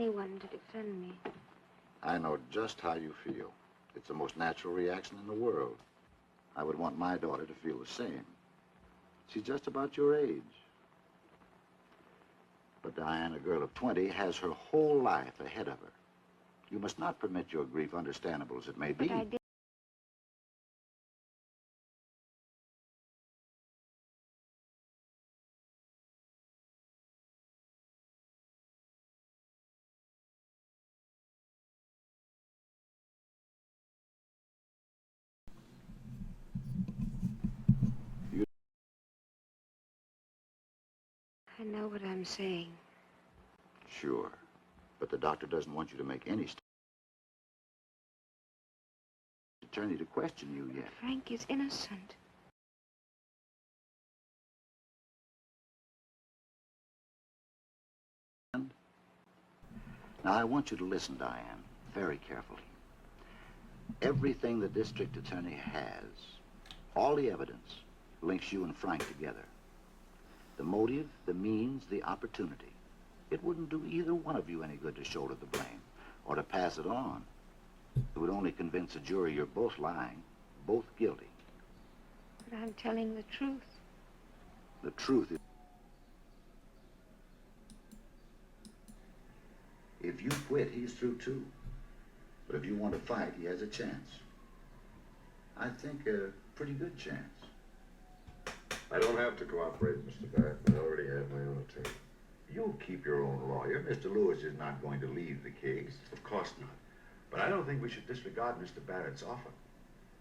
Anyone to defend me. I know just how you feel. It's the most natural reaction in the world. I would want my daughter to feel the same. She's just about your age. But Diane, a girl of 20, has her whole life ahead of her. You must not permit your grief, understandable as it may be. But I did. I know what I'm saying. Sure. But the doctor doesn't want you to make any attorney to question you yet. Frank is innocent. Now, I want you to listen, Diane, very carefully. Everything the district attorney has, all the evidence, links you and Frank together. The motive, the means, the opportunity. It wouldn't do either one of you any good to shoulder the blame or to pass it on. It would only convince a jury you're both lying, both guilty. But I'm telling the truth. The truth is, if you quit, he's through too. But if you want to fight, he has a chance. I think a pretty good chance. I don't have to cooperate, Mr. Barrett. I already have my own attorney. You'll keep your own lawyer. Mr. Lewis is not going to leave the case. Of course not. But I don't think we should disregard Mr. Barrett's offer.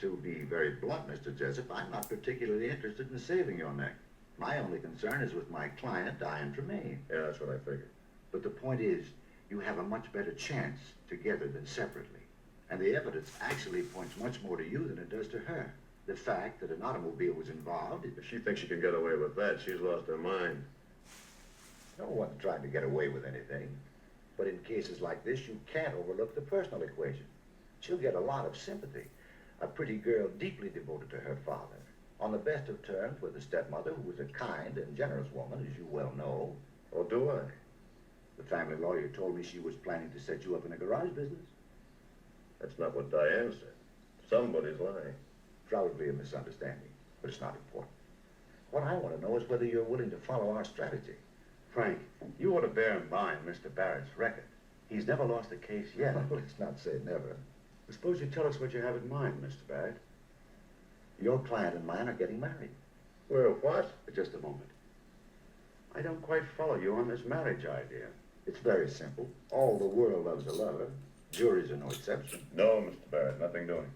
To be very blunt, Mr. Jessup, I'm not particularly interested in saving your neck. My only concern is with my client, Diane Tremaine. Yeah, that's what I figured. But the point is, you have a much better chance together than separately. And the evidence actually points much more to you than it does to her. The fact that an automobile was involved. If she thinks she can get away with that, she's lost her mind. No one's trying to get away with anything. But in cases like this, you can't overlook the personal equation. She'll get a lot of sympathy. A pretty girl deeply devoted to her father. On the best of terms with a stepmother who was a kind and generous woman, as you well know. Or do I? The family lawyer told me she was planning to set you up in a garage business. That's not what Diane said. Somebody's lying. Probably a misunderstanding, but it's not important. What I want to know is whether you're willing to follow our strategy. Frank, you ought to bear in mind Mr. Barrett's record. He's never lost a case yet. Let's not say never. Suppose you tell us what you have in mind, Mr. Barrett. Your client and mine are getting married. Well, what? Just a moment. I don't quite follow you on this marriage idea. It's very simple. All the world loves a lover. Juries are no exception. No, Mr. Barrett, nothing doing.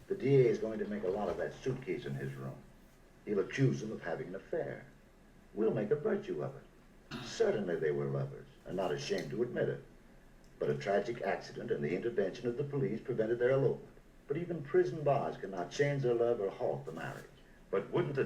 The DA is going to make a lot of that suitcase in his room. He'll accuse them of having an affair. We'll make a virtue of it. Certainly they were lovers, and not ashamed to admit it. But a tragic accident and the intervention of the police prevented their elopement. But even prison bars cannot change their love or halt the marriage. But wouldn't it